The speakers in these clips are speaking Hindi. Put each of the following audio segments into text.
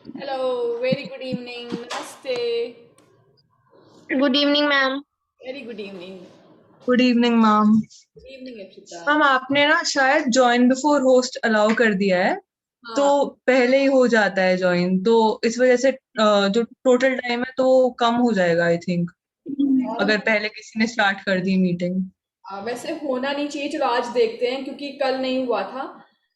Hello, very good evening. Namaste. Good evening ma'am. Very good evening. Good evening ma'am. Good evening, Akshita. Ma'am आपने ना शायद ज्वाइन बिफोर होस्ट अलाउ कर दिया है, तो हाँ, पहले ही हो जाता है ज्वाइन, तो इस वजह से जो टोटल टाइम है तो वो कम हो जाएगा आई थिंक, अगर पहले किसी ने स्टार्ट कर दी मीटिंग। वैसे होना नहीं चाहिए। चलो आज देखते हैं क्योंकि कल नहीं हुआ था।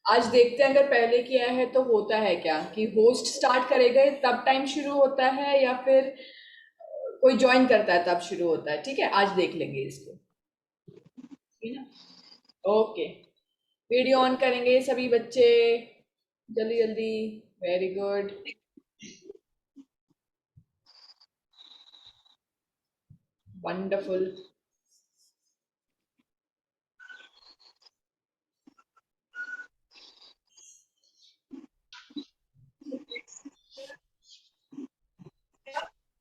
आज देखते हैं अगर पहले किया है तो होता है क्या कि होस्ट स्टार्ट करेगा तब टाइम शुरू होता है या फिर कोई ज्वाइन करता है तब शुरू होता है। ठीक है, आज देख लेंगे इसको। ठीक है ना? ओके। वीडियो ऑन करेंगे सभी बच्चे, जल्दी जल्दी। Very good. वंडरफुल।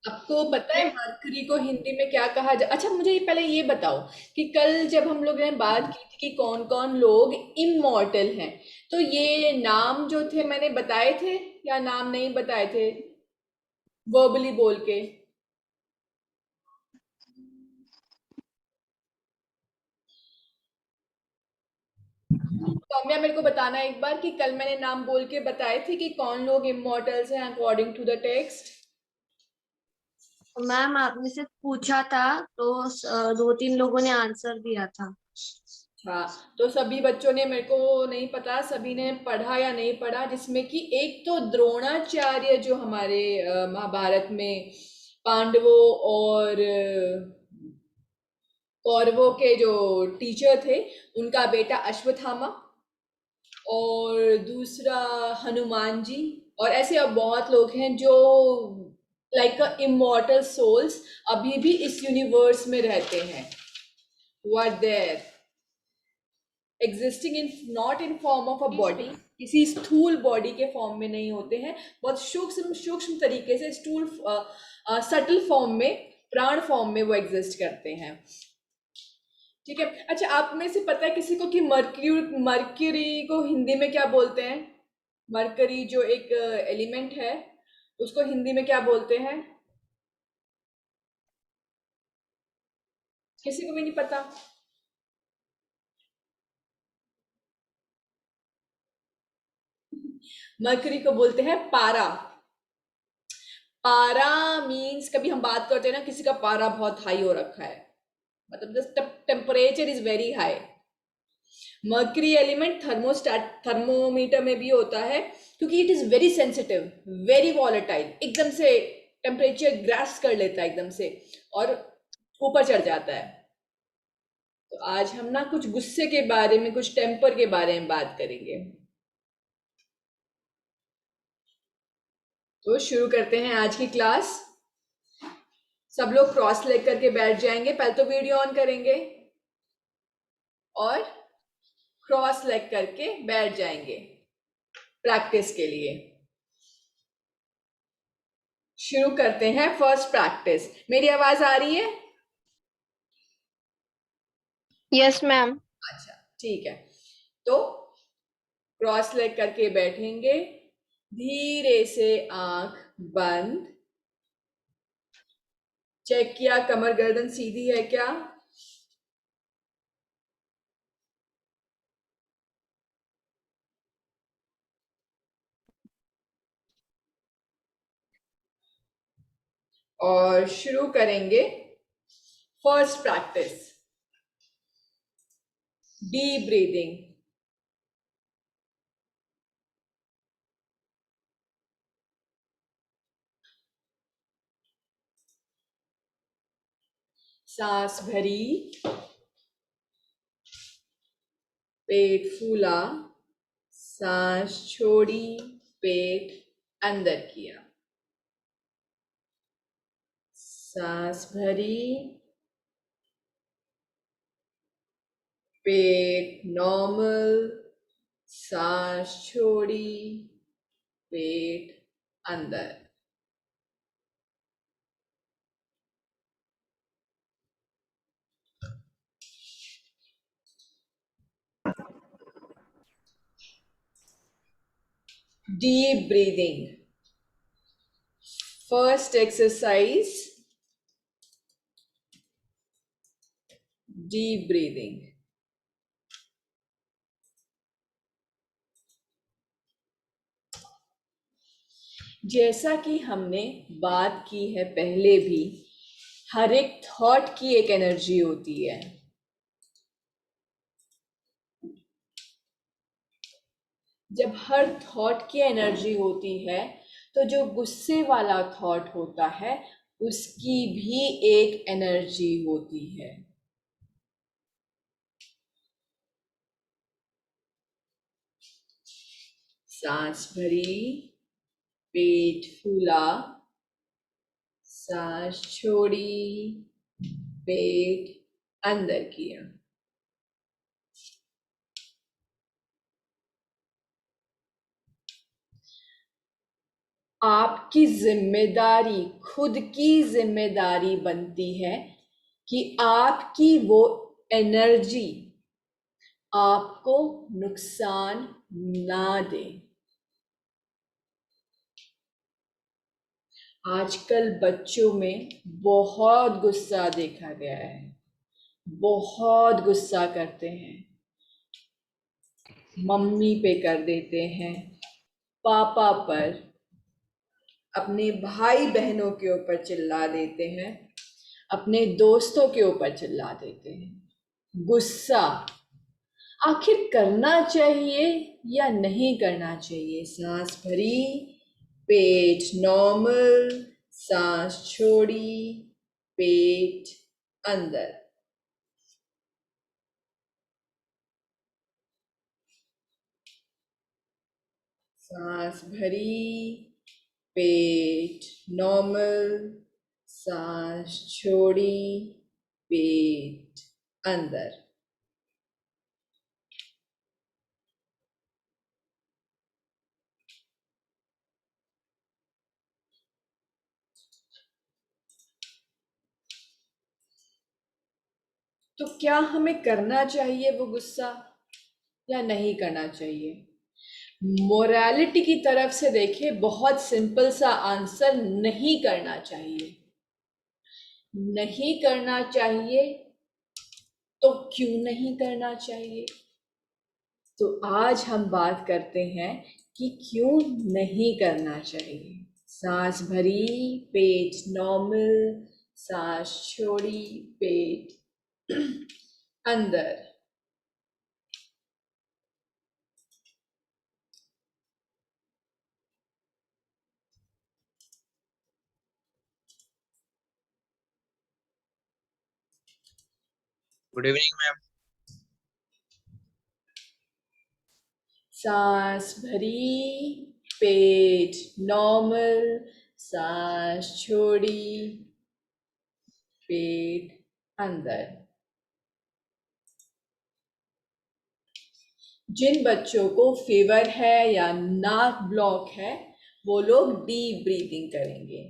आपको पता है मरकरी को हिंदी में क्या कहा जा। अच्छा, मुझे ये पहले ये बताओ कि कल जब हम लोग ने बात की थी कि कौन कौन लोग इमॉर्टल हैं, तो ये नाम जो थे मैंने बताए थे या नाम नहीं बताए थे वर्बली बोल के? सौम्या मेरे को बताना एक बार कि कल मैंने नाम बोल के बताए थे कि कौन लोग इमॉर्टल्स हैं according to the text. Ma'am आपने से पूछा था तो दो तीन लोगों ने आंसर दिया था। हाँ, तो सभी बच्चों ने, मेरे को नहीं पता सभी ने पढ़ा या नहीं पढ़ा, जिसमें कि एक तो द्रोणाचार्य जो हमारे महाभारत में पांडवों और कौरवों के जो टीचर थे, उनका बेटा अश्वत्थामा, और दूसरा हनुमान जी, और ऐसे अब बहुत लोग हैं जो लाइक इमॉर्टल सोल्स अभी भी इस यूनिवर्स में रहते हैं। Who are there existing in, not in form of a body, किसी स्थूल बॉडी के फॉर्म में नहीं होते हैं, बहुत सूक्ष्म सूक्ष्म तरीके से स्थूल सटल फॉर्म में, प्राण फॉर्म में वो एग्जिस्ट करते हैं। ठीक है। अच्छा, आप में से पता है किसी को कि मर्क्यूरी, मर्क्यूरी को हिंदी में क्या बोलते हैं? मरकरी जो एक एलिमेंट है, उसको हिंदी में क्या बोलते हैं? किसी को भी नहीं पता? मरकरी को बोलते हैं पारा। पारा मीन्स, कभी हम बात करते हैं ना किसी का पारा बहुत हाई हो रखा है, मतलब the temperature is very high. Mercury element thermostat, thermometer में भी होता है, क्योंकि it is very sensitive, very volatile, एकदम से टेम्परेचर ग्रास कर लेता है एकदम से और ऊपर चढ़ जाता है। तो आज हम ना कुछ गुस्से के बारे में, कुछ टेम्पर के बारे में बात करेंगे। तो शुरू करते हैं आज की क्लास। सब लोग क्रॉस लेग करके बैठ जाएंगे, पहले तो वीडियो ऑन करेंगे और क्रॉस लेग करके बैठ जाएंगे प्रैक्टिस के लिए। शुरू करते हैं फर्स्ट प्रैक्टिस। मेरी आवाज आ रही है? Yes ma'am. अच्छा, ठीक है। तो क्रॉस लेग करके बैठेंगे, धीरे से आंख बंद, चेक किया कमर गर्दन सीधी है क्या, और शुरू करेंगे फर्स्ट प्रैक्टिस, डीप ब्रीदिंग। सांस भरी, पेट फूला, सांस छोड़ी, पेट अंदर किया, सांस भरी, पेट नॉर्मल, सांस छोड़ी, पेट अंदर। Deep breathing. First exercise, deep breathing. जैसा कि हमने बात की है पहले भी, हर एक थॉट की एक एनर्जी होती है। जब हर थॉट की एनर्जी होती है तो जो गुस्से वाला थॉट होता है उसकी भी एक एनर्जी होती है। सांस भरी, पेट फूला, सांस छोड़ी, पेट अंदर किया। आपकी जिम्मेदारी, खुद की जिम्मेदारी बनती है कि आपकी वो एनर्जी आपको नुकसान ना दे। आजकल बच्चों में बहुत गुस्सा देखा गया है, बहुत गुस्सा करते हैं, मम्मी पे कर देते हैं, पापा पर, अपने भाई बहनों के ऊपर चिल्ला देते हैं, अपने दोस्तों के ऊपर चिल्ला देते हैं। गुस्सा आखिर करना चाहिए या नहीं करना चाहिए? सांस भरी, पेट नॉर्मल, सांस छोड़ी, पेट अंदर। सांस भरी, पेट नॉर्मल, सांस छोड़ी, पेट अंदर। तो क्या हमें करना चाहिए वो गुस्सा या नहीं करना चाहिए? मोरालिटी की तरफ से देखें, बहुत सिंपल सा आंसर, नहीं करना चाहिए। नहीं करना चाहिए तो क्यों नहीं करना चाहिए? तो आज हम बात करते हैं कि क्यों नहीं करना चाहिए। सांस भरी, पेट नॉर्मल, सांस छोड़ी, पेट अंदर। Good evening ma'am. सांस भरी, पेट नॉर्मल, सांस छोड़ी, पेट अंदर। जिन बच्चों को फीवर है या नाक ब्लॉक है वो लोग डीप ब्रीदिंग करेंगे।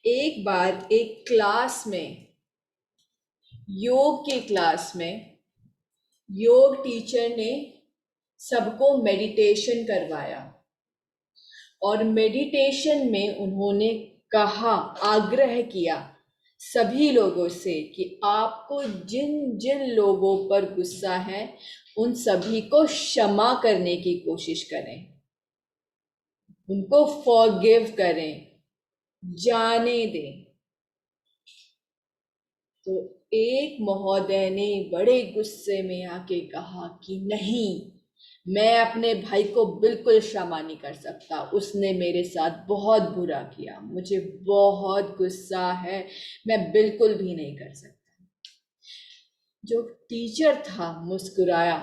एक बार एक क्लास में, योग की क्लास में, योग टीचर ने सबको मेडिटेशन करवाया और मेडिटेशन में उन्होंने कहा, आग्रह किया सभी लोगों से कि आपको जिन जिन लोगों पर गुस्सा है उन सभी को क्षमा करने की कोशिश करें, उनको फॉरगिव करें, जाने दें। तो एक महोदय ने बड़े गुस्से में आके कहा कि नहीं, मैं अपने भाई को बिल्कुल क्षमा नहीं कर सकता, उसने मेरे साथ बहुत बुरा किया, मुझे बहुत गुस्सा है, मैं बिल्कुल भी नहीं कर सकता। जो टीचर था मुस्कुराया,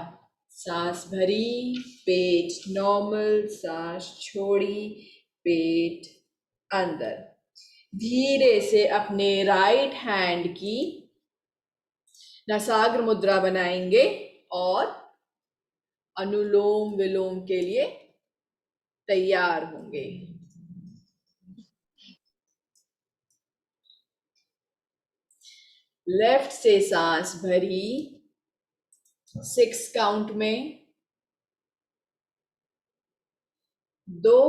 सांस भरी, पेट नॉर्मल, सांस छोड़ी, पेट अंदर। धीरे से अपने राइट हैंड की नासाग्र मुद्रा बनाएंगे और अनुलोम विलोम के लिए तैयार होंगे। लेफ्ट से सांस भरी 6 काउंट में, 2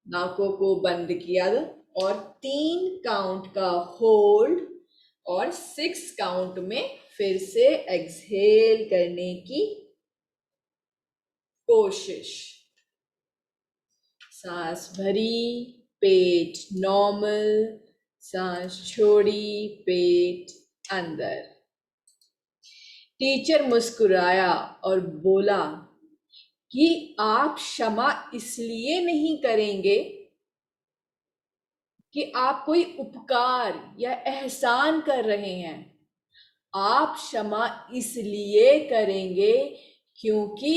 नाकों को बंद किया और 3 काउंट का होल्ड और 6 काउंट में फिर से एक्सहेल करने की कोशिश। सांस भरी, पेट नॉर्मल, सांस छोड़ी, पेट अंदर। टीचर मुस्कुराया और बोला कि आप क्षमा इसलिए नहीं करेंगे कि आप कोई उपकार या एहसान कर रहे हैं, आप क्षमा इसलिए करेंगे क्योंकि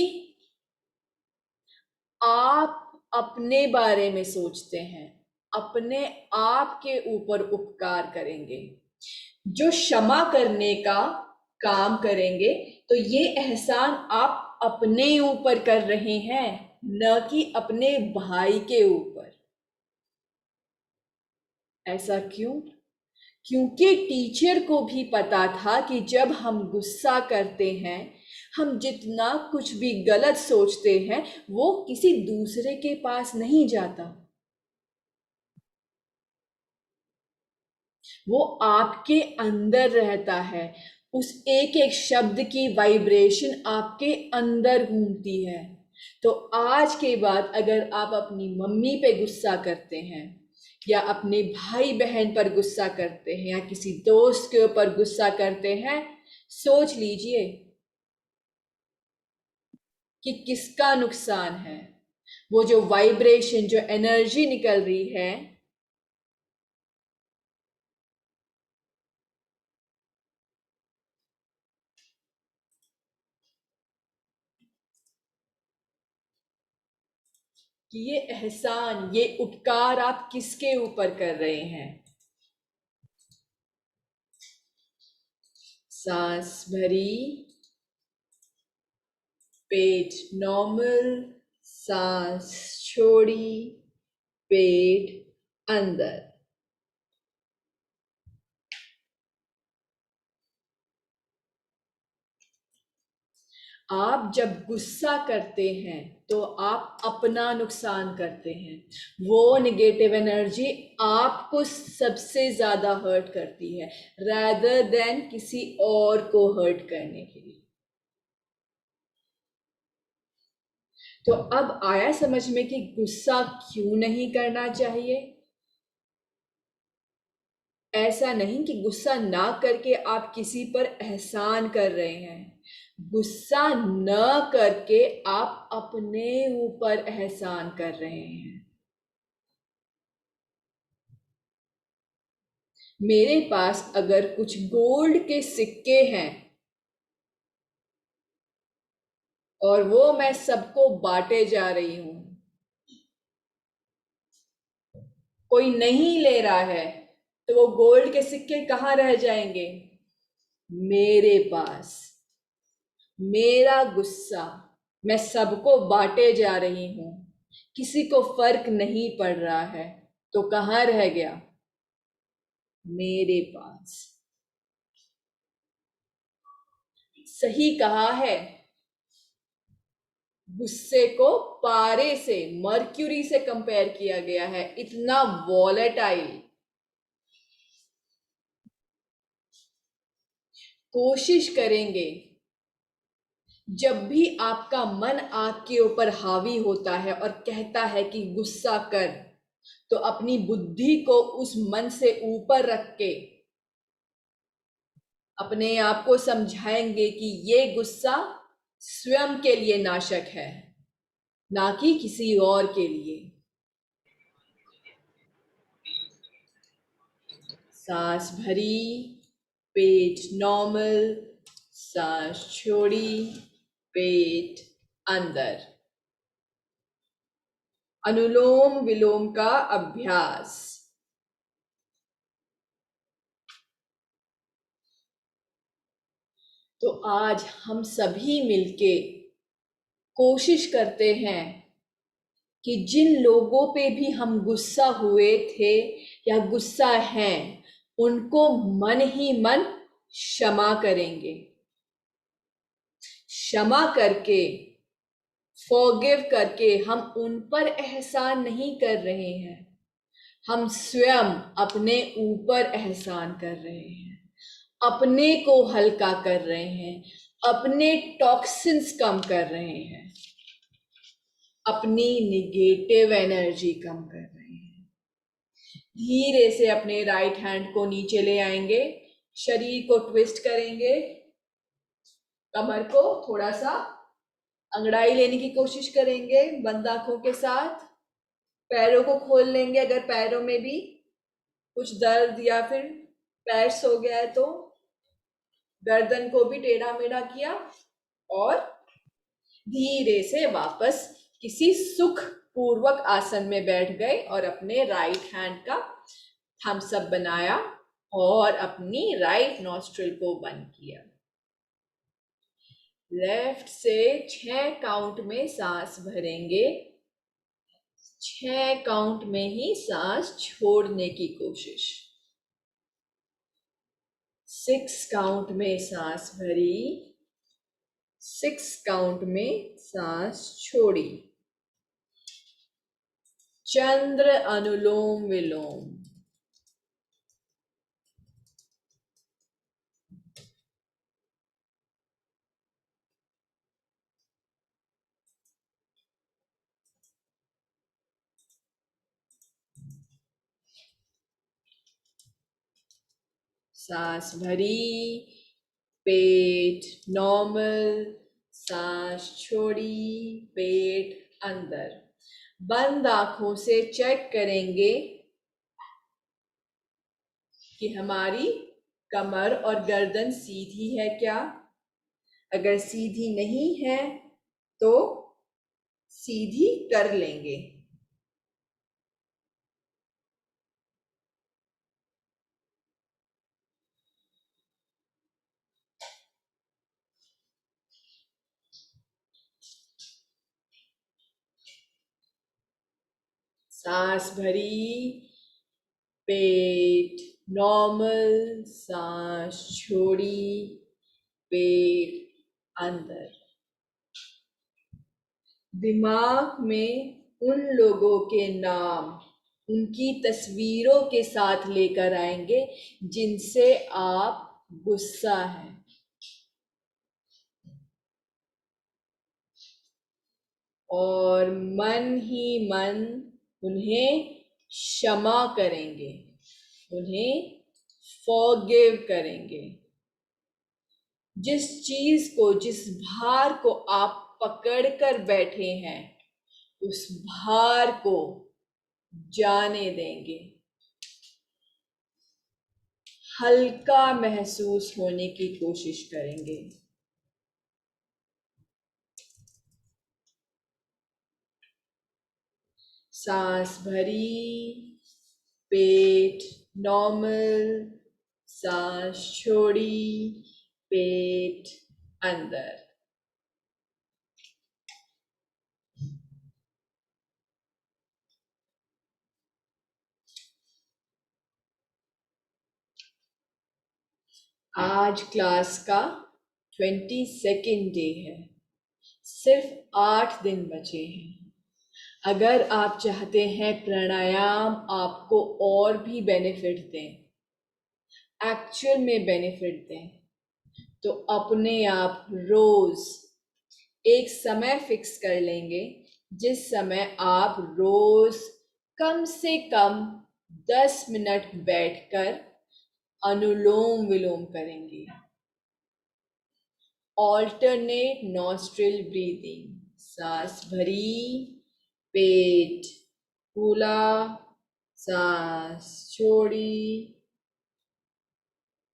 आप अपने बारे में सोचते हैं, अपने आप के ऊपर उपकार करेंगे। जो क्षमा करने का काम करेंगे तो ये एहसान आप अपने ऊपर कर रहे हैं, न कि अपने भाई के ऊपर। ऐसा क्यों? क्योंकि टीचर को भी पता था कि जब हम गुस्सा करते हैं, हम जितना कुछ भी गलत सोचते हैं वो किसी दूसरे के पास नहीं जाता, वो आपके अंदर रहता है। उस एक एक शब्द की वाइब्रेशन आपके अंदर घूमती है। तो आज के बाद अगर आप अपनी मम्मी पे गुस्सा करते हैं या अपने भाई बहन पर गुस्सा करते हैं या किसी दोस्त के ऊपर गुस्सा करते हैं, सोच लीजिए कि किसका नुकसान है। वो जो वाइब्रेशन, जो एनर्जी निकल रही है, कि ये एहसान, ये उपकार आप किसके ऊपर कर रहे हैं। सांस भरी, पेट नॉर्मल, सांस छोड़ी, पेट अंदर। आप जब गुस्सा करते हैं तो आप अपना नुकसान करते हैं। वो नेगेटिव एनर्जी आपको सबसे ज्यादा हर्ट करती है, rather देन किसी और को हर्ट करने के लिए। तो अब आया समझ में कि गुस्सा क्यों नहीं करना चाहिए। ऐसा नहीं कि गुस्सा ना करके आप किसी पर एहसान कर रहे हैं, गुस्सा न करके आप अपने ऊपर एहसान कर रहे हैं। मेरे पास अगर कुछ गोल्ड के सिक्के हैं और वो मैं सबको बांटे जा रही हूं, कोई नहीं ले रहा है, तो वो गोल्ड के सिक्के कहाँ रह जाएंगे? मेरे पास। मेरा गुस्सा, मैं सबको बांटे जा रही हूं, किसी को फर्क नहीं पड़ रहा है, तो कहाँ रह गया? मेरे पास। सही कहा है, गुस्से को पारे से, मर्क्यूरी से कंपेयर किया गया है, इतना वॉलेटाइल। कोशिश करेंगे जब भी आपका मन आपके ऊपर हावी होता है और कहता है कि गुस्सा कर, तो अपनी बुद्धि को उस मन से ऊपर रख के अपने आप को समझाएंगे कि ये गुस्सा स्वयं के लिए नाशक है, ना कि किसी और के लिए। सांस भरी, पेट नॉर्मल, सांस छोड़ी, पेट अंदर। अनुलोम विलोम का अभ्यास। तो आज हम सभी मिलके कोशिश करते हैं कि जिन लोगों पे भी हम गुस्सा हुए थे या गुस्सा हैं, उनको मन ही मन क्षमा करेंगे। क्षमा करके फॉरगिव करके हम उन पर एहसान नहीं कर रहे हैं, हम स्वयं अपने ऊपर एहसान कर रहे हैं, अपने को हल्का कर रहे हैं, अपने टॉक्सिन्स कम कर रहे हैं, अपनी निगेटिव एनर्जी कम कर रहे हैं। धीरे से अपने राइट हैंड को नीचे ले आएंगे, शरीर को ट्विस्ट करेंगे, कमर को थोड़ा सा अंगड़ाई लेने की कोशिश करेंगे बंद आंखों के साथ। पैरों को खोल लेंगे अगर पैरों में भी कुछ दर्द या फिर पैर सो गया है तो। गर्दन को भी टेढ़ा मेढ़ा किया और धीरे से वापस किसी सुख पूर्वक आसन में बैठ गए और अपने राइट हैंड का थम्स अप बनाया और अपनी राइट नॉस्ट्रिल को बंद किया। लेफ्ट से 6 काउंट में सांस भरेंगे, 6 काउंट में ही सांस छोड़ने की कोशिश। 6 काउंट में सांस भरी, 6 काउंट में सांस छोड़ी। चंद्र अनुलोम विलोम। सांस भरी, पेट नॉर्मल, सांस छोड़ी, पेट अंदर। बंद आंखों से चेक करेंगे कि हमारी कमर और गर्दन सीधी है क्या। अगर सीधी नहीं है तो सीधी कर लेंगे। सांस भरी, पेट नॉर्मल, सांस छोड़ी, पेट अंदर। दिमाग में उन लोगों के नाम, उनकी तस्वीरों के साथ लेकर आएंगे जिनसे आप गुस्सा हैं, और मन ही मन उन्हें क्षमा करेंगे, उन्हें फॉरगिव करेंगे। जिस चीज को, जिस भार को आप पकड़ कर बैठे हैं, उस भार को जाने देंगे। हल्का महसूस होने की कोशिश करेंगे। सांस भरी, पेट नॉर्मल, सांस छोड़ी, पेट अंदर। आज क्लास का 22nd डे है, सिर्फ 8 दिन बचे हैं। अगर आप चाहते हैं प्राणायाम आपको और भी बेनिफिट दें, एक्चुअल में बेनिफिट दें, तो अपने आप रोज एक समय फिक्स कर लेंगे जिस समय आप रोज कम से कम 10 मिनट बैठकर अनुलोम विलोम करेंगे। ऑल्टरनेट नॉस्ट्रिल ब्रीदिंग, सांस भरी, पेट फूला, सांस छोड़ी,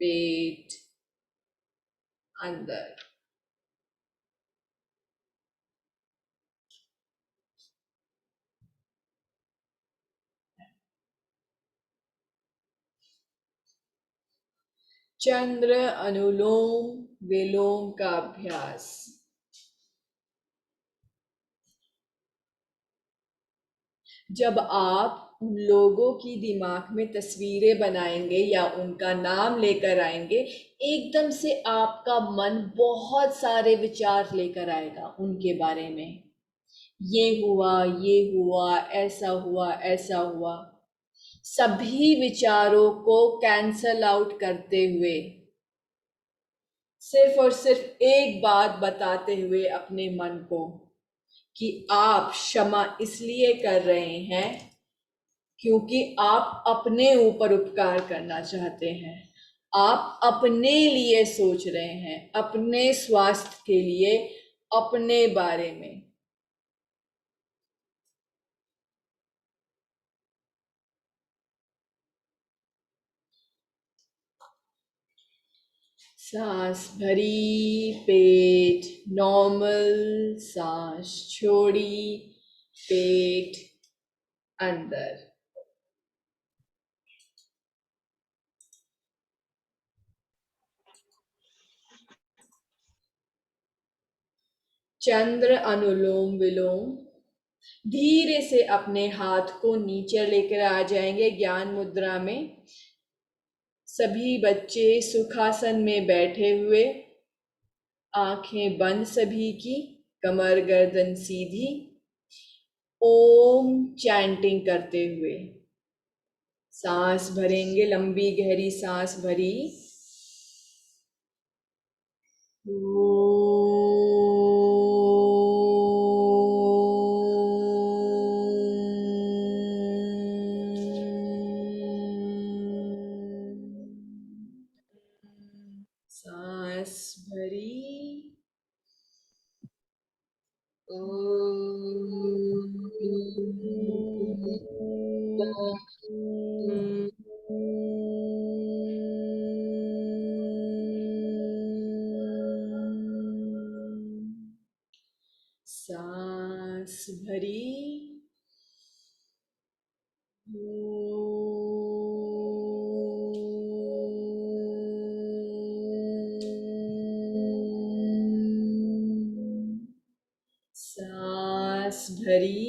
पेट अंदर। चंद्र अनुलोम विलोम का अभ्यास। जब आप उन लोगों की दिमाग में तस्वीरें बनाएंगे या उनका नाम लेकर आएंगे, एकदम से आपका मन बहुत सारे विचार लेकर आएगा उनके बारे में। ये हुआ, ऐसा हुआ, सभी विचारों को कैंसल आउट करते हुए सिर्फ और सिर्फ एक बात बताते हुए अपने मन को कि आप क्षमा इसलिए कर रहे हैं क्योंकि आप अपने ऊपर उपकार करना चाहते हैं, आप अपने लिए सोच रहे हैं, अपने स्वास्थ्य के लिए, अपने बारे में। सांस भरी, पेट नॉर्मल, सांस छोड़ी, पेट अंदर। चंद्र अनुलोम विलोम। धीरे से अपने हाथ को नीचे लेकर आ जाएंगे ज्ञान मुद्रा में। सभी बच्चे सुखासन में बैठे हुए, आंखें बंद सभी की, कमर गर्दन सीधी, ओम चैंटिंग करते हुए सांस भरेंगे। लंबी गहरी सांस भरी, सांस भरी, सांस भरी,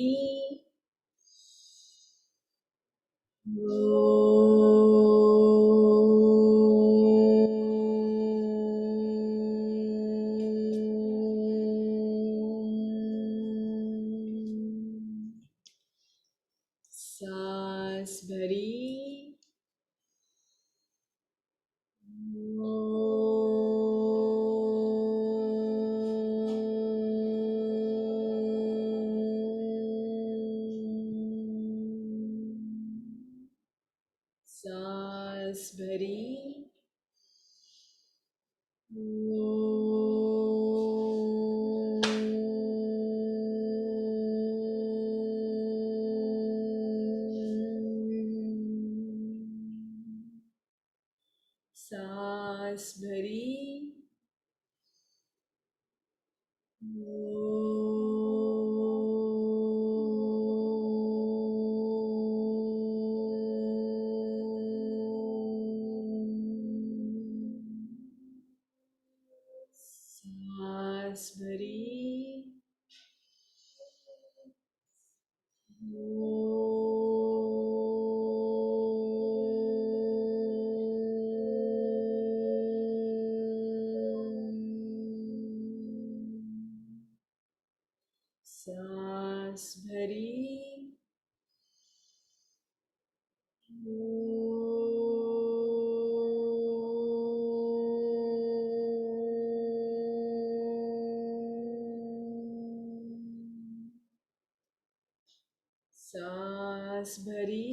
सांस भरी, सांस भरी, सांस भरी, सांस भरी, सांस भरी, सांस भरी,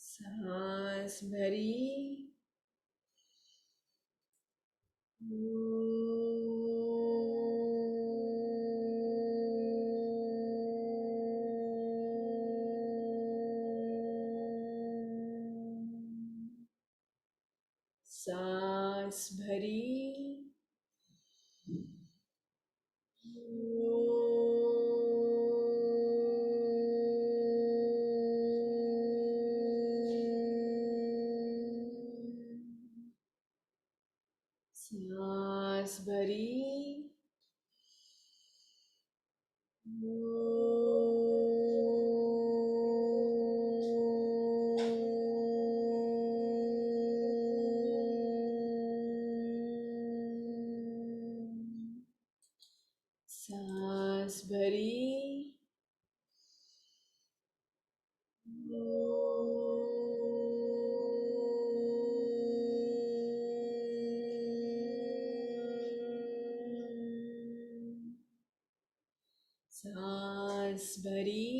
सांस भरी, सांस भरी, सांस भरी, सांस भरी, भरी, सांस भरी,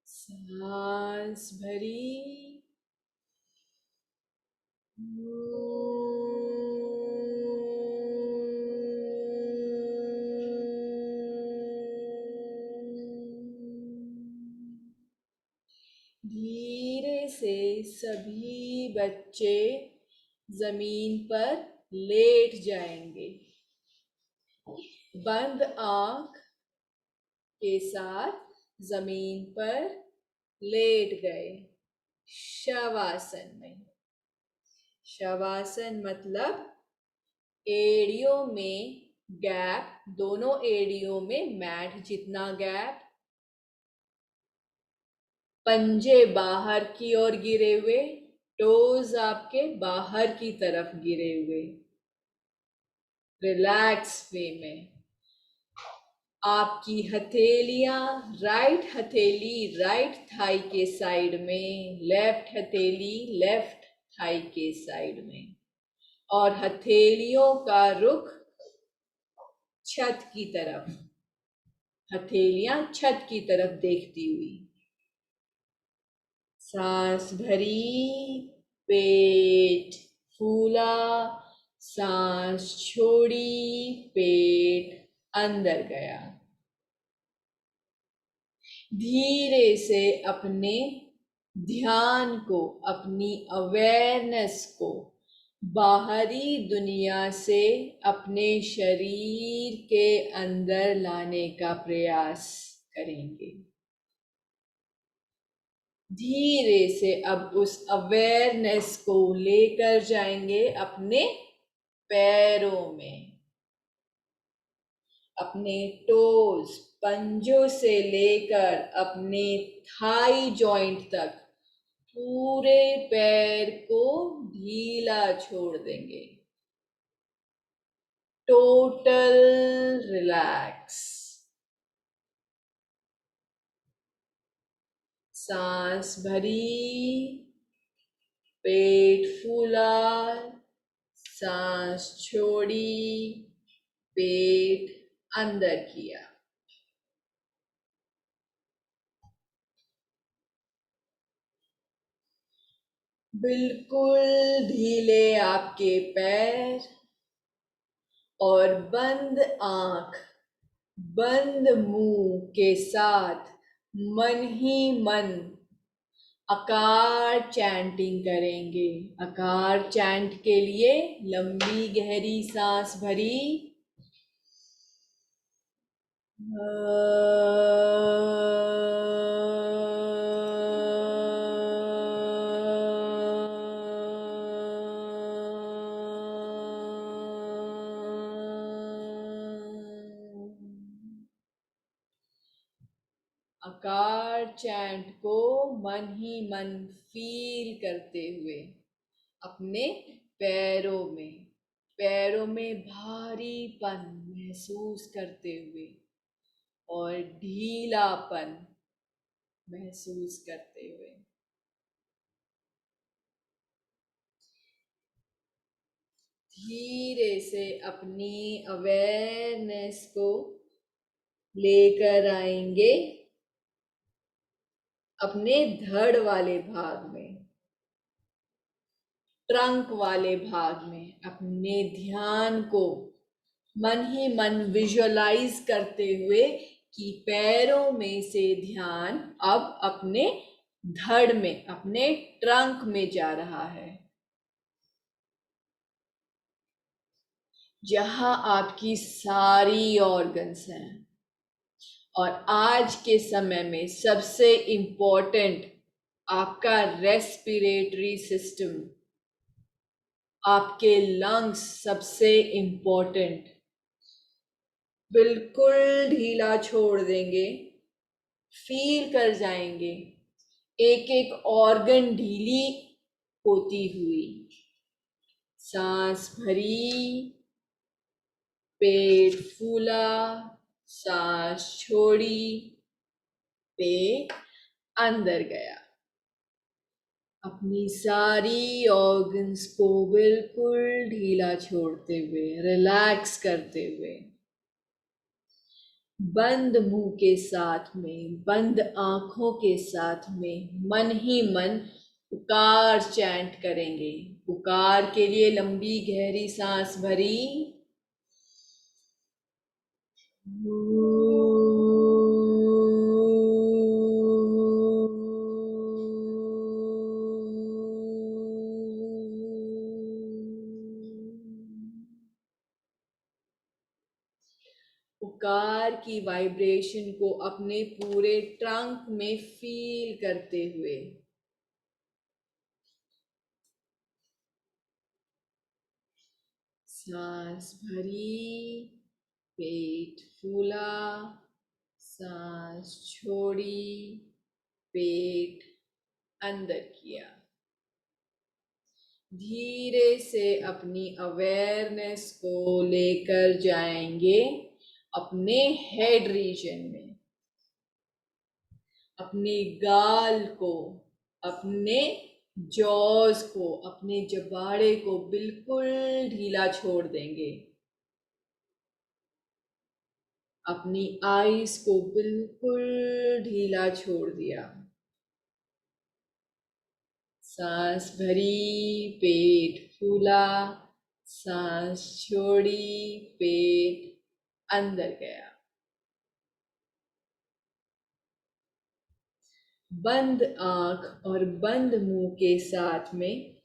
सांस भरी, धीरे से सभी बच्चे जमीन पर लेट जाएंगे। बंद आंख के साथ जमीन पर लेट गए शवासन में। शवासन मतलब एड़ियों में गैप, दोनों एड़ियों में मैट जितना गैप, पंजे बाहर की ओर गिरे हुए, टोज आपके बाहर की तरफ गिरे हुए, रिलैक्स वे में। आपकी हथेलियां, राइट हथेली राइट थाई के साइड में, लेफ्ट हथेली लेफ्ट थाई के साइड में, और हथेलियों का रुख छत की तरफ, हथेलियां छत की तरफ देखती हुई। सांस भरी, पेट फूला, सांस छोड़ी, पेट अंदर गया। धीरे से अपने ध्यान को, अपनी अवेयरनेस को बाहरी दुनिया से अपने शरीर के अंदर लाने का प्रयास करेंगे। धीरे से अब उस अवेयरनेस को लेकर जाएंगे अपने पैरों में, अपने टोज, पंजों से लेकर अपने थाई जॉइंट तक पूरे पैर को ढीला छोड़ देंगे। Total relax. सांस भरी, पेट फूला, सांस छोड़ी, पेट अंदर किया। बिल्कुल ढीले आपके पैर और बंद आंख, बंद मुंह के साथ मन ही मन आकार चैंटिंग करेंगे। आकार चैंट के लिए लंबी गहरी सांस भरी, आकार चैंट को मन ही मन फील करते हुए अपने पैरों में भारीपन महसूस करते हुए और ढीलापन महसूस करते हुए धीरे से अपनी अवेयरनेस को लेकर आएंगे अपने धड़ वाले भाग में, ट्रंक वाले भाग में। अपने ध्यान को मन ही मन विजुअलाइज करते हुए कि पैरों में से ध्यान अब अपने धड़ में, अपने ट्रंक में जा रहा है, जहां आपकी सारी ऑर्गन्स हैं। और आज के समय में सबसे इम्पोर्टेंट आपका रेस्पिरेटरी सिस्टम, आपके लंग्स सबसे इम्पोर्टेंट। बिल्कुल ढीला छोड़ देंगे फील कर जाएंगे एक एक ऑर्गन ढीली होती हुई। सांस भरी, पेट फूला, सांस छोड़ी, पेट अंदर गया। अपनी सारी ऑर्गन्स को बिल्कुल ढीला छोड़ते हुए, रिलैक्स करते हुए, बंद मुंह के साथ में, बंद आंखों के साथ में मन ही मन पुकार चैंट करेंगे। पुकार के लिए लंबी गहरी सांस भरी, पुकार की वाइब्रेशन को अपने पूरे ट्रंक में फील करते हुए सांस भरी, पेट फूला, सांस छोड़ी, पेट अंदर किया। धीरे से अपनी अवेयरनेस को लेकर जाएंगे अपने हेड रीजन में, अपने गाल को, अपने जॉज को, अपने जबाड़े को बिल्कुल ढीला छोड़ देंगे। अपनी आईज को बिल्कुल ढीला छोड़ दिया। सांस भरी, पेट फूला, सांस छोड़ी, पेट अंदर गया। बंद आंख और बंद मुंह के साथ में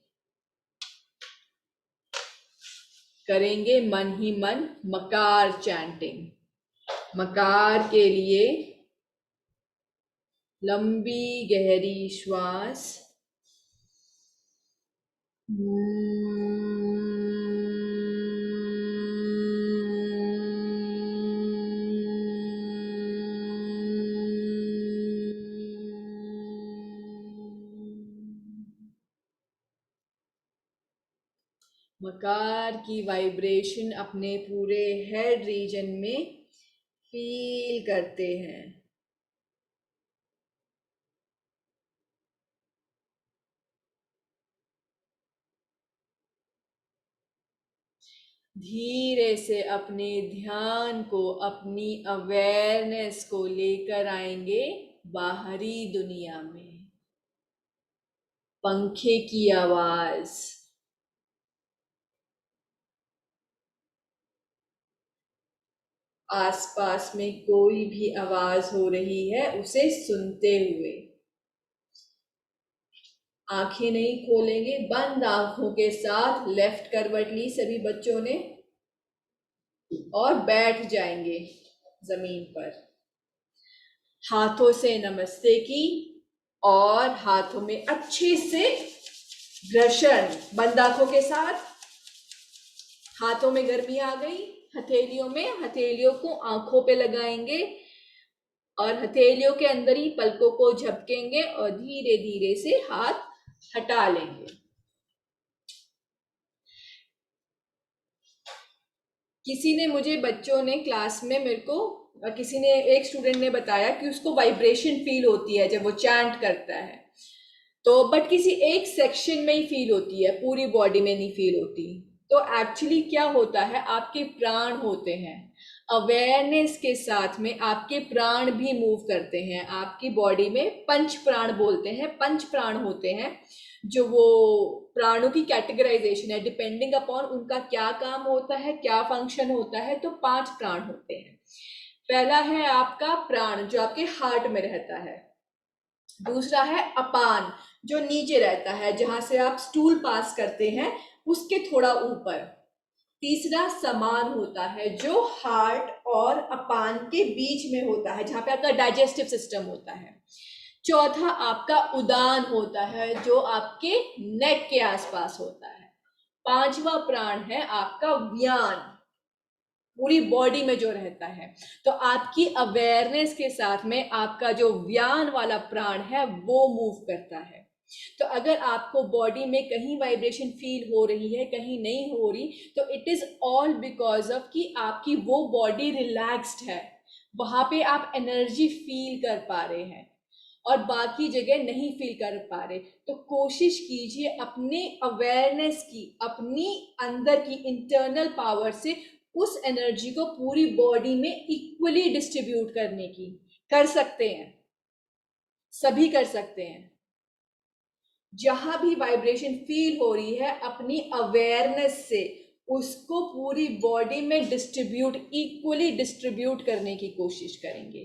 करेंगे मन ही मन मकार चैंटिंग। मकार के लिए लंबी गहरी श्वास, मकार की वाइब्रेशन अपने पूरे हेड रीजन में फील करते हैं। धीरे से अपने ध्यान को, अपनी अवेयरनेस को लेकर आएंगे बाहरी दुनिया में। पंखे की आवाज, आसपास में कोई भी आवाज हो रही है उसे सुनते हुए आंखें नहीं खोलेंगे, बंद आंखों के साथ लेफ्ट करवट ली सभी बच्चों ने और बैठ जाएंगे जमीन पर। हाथों से नमस्ते की और हाथों में अच्छे से घर्षण, बंद आंखों के साथ। हाथों में गर्मी आ गई, हथेलियों में, हथेलियों को आंखों पे लगाएंगे और हथेलियों के अंदर ही पलकों को झपकेंगे और धीरे धीरे से हाथ हटा लेंगे। किसी ने मुझे, बच्चों ने क्लास में मेरे को, किसी ने, एक स्टूडेंट ने बताया कि उसको वाइब्रेशन फील होती है जब वो चैंट करता है, तो बट किसी एक सेक्शन में ही फील होती है, पूरी बॉडी में नहीं फील होती। तो एक्चुअली क्या होता है, आपके प्राण होते हैं, अवेयरनेस के साथ में आपके प्राण भी मूव करते हैं। आपकी बॉडी में पंच प्राण बोलते हैं, पंच प्राण होते हैं, जो वो प्राणों की कैटेगराइजेशन है डिपेंडिंग अपॉन उनका क्या काम होता है, क्या फंक्शन होता है। तो 5 प्राण होते हैं। पहला है आपका प्राण जो आपके हार्ट में रहता है। दूसरा है अपान जो नीचे रहता है, जहां से आप स्टूल पास करते हैं उसके थोड़ा ऊपर। तीसरा समान होता है जो हार्ट और अपान के बीच में होता है, जहां पे आपका डाइजेस्टिव सिस्टम होता है। चौथा आपका उदान होता है जो आपके नेक के आसपास होता है। पांचवा प्राण है आपका व्यान पूरी बॉडी में जो रहता है। तो आपकी अवेयरनेस के साथ में आपका जो व्यान वाला प्राण है वो मूव करता है। तो अगर आपको बॉडी में कहीं वाइब्रेशन फील हो रही है, कहीं नहीं हो रही, तो it is all because of कि आपकी वो बॉडी रिलैक्स्ड है, वहां पे आप एनर्जी फील कर पा रहे हैं और बाकी जगह नहीं फील कर पा रहे। तो कोशिश कीजिए अपने अवेयरनेस की, अपनी अंदर की इंटरनल पावर से उस एनर्जी को पूरी बॉडी में इक्वली डिस्ट्रीब्यूट करने की। कर सकते हैं, सभी कर सकते हैं। जहां भी वाइब्रेशन फील हो रही है, अपनी अवेयरनेस से उसको पूरी बॉडी में डिस्ट्रीब्यूट, इक्वली डिस्ट्रीब्यूट करने की कोशिश करेंगे।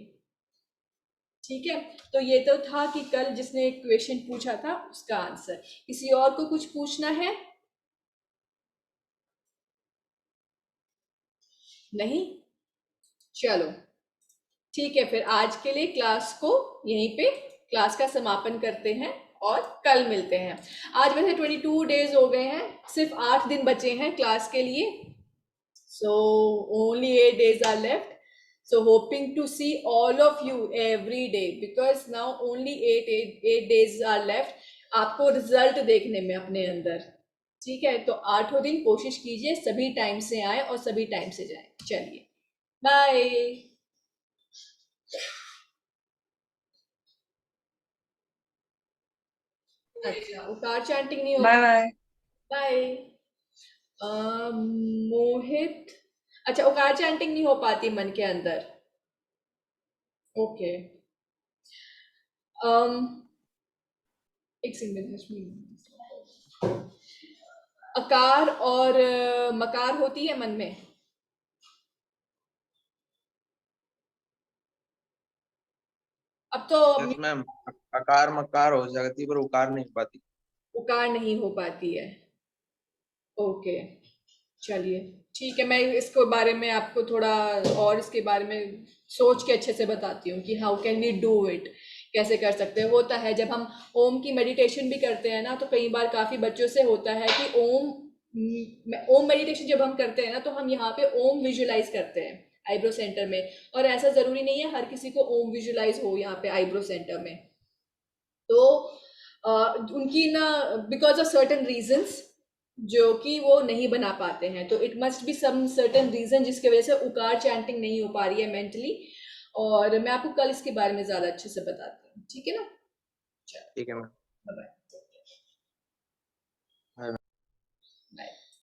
ठीक है, तो ये तो था कि कल जिसने क्वेश्चन पूछा था उसका आंसर। किसी और को कुछ पूछना है? नहीं? चलो ठीक है, फिर आज के लिए क्लास को यहीं पे क्लास का समापन करते हैं और कल मिलते हैं। आज वैसे 22 डेज हो गए हैं, सिर्फ 8 दिन बचे हैं क्लास के लिए। So only 8 days are left. So hoping to see all of you every day because now only 8 days are left. आपको रिजल्ट देखने में अपने अंदर। ठीक है, तो 8 दिन कोशिश कीजिए सभी टाइम से आए और सभी टाइम से जाए। चलिए बाय। अच्छा, उकार चैंटिंग नहीं बाय होगा? बाय। बाय। मोहित, अच्छा उकार चैंटिंग नहीं हो पाती मन के अंदर? ओके। एक सेकंड, अकार और मकार होती है मन में? अब तो यस मैम, अकार मकार हो जाती पर उकार नहीं हो पाती। उकार नहीं हो पाती है। ओके, चलिए ठीक है, मैं इसको बारे में आपको थोड़ा और इसके बारे में सोच के अच्छे से बताती हूँ कि how can we do it, कैसे कर सकते हैं। होता है जब हम ओम की मेडिटेशन भी करते हैं ना, तो कई बार काफ़ी बच्चों से होता है कि ओम मेडिटेशन जब हम करते हैं ना, तो हम यहाँ पे ओम विजुलाइज करते हैं आईब्रो सेंटर में। और ऐसा ज़रूरी नहीं है हर किसी को ओम विजुलाइज हो यहाँ पे आईब्रो सेंटर में। तो उनकी ना बिकॉज ऑफ सर्टन रीजंस जो कि वो नहीं बना पाते हैं, तो it must be some certain reason जिसकी वजह से उकार चैंटिंग नहीं हो पा रही है मेंटली। और मैं आपको कल इसके बारे में ज़्यादा अच्छे से बताती हूँ, ठीक है ना? ठीक है मैम। बाय।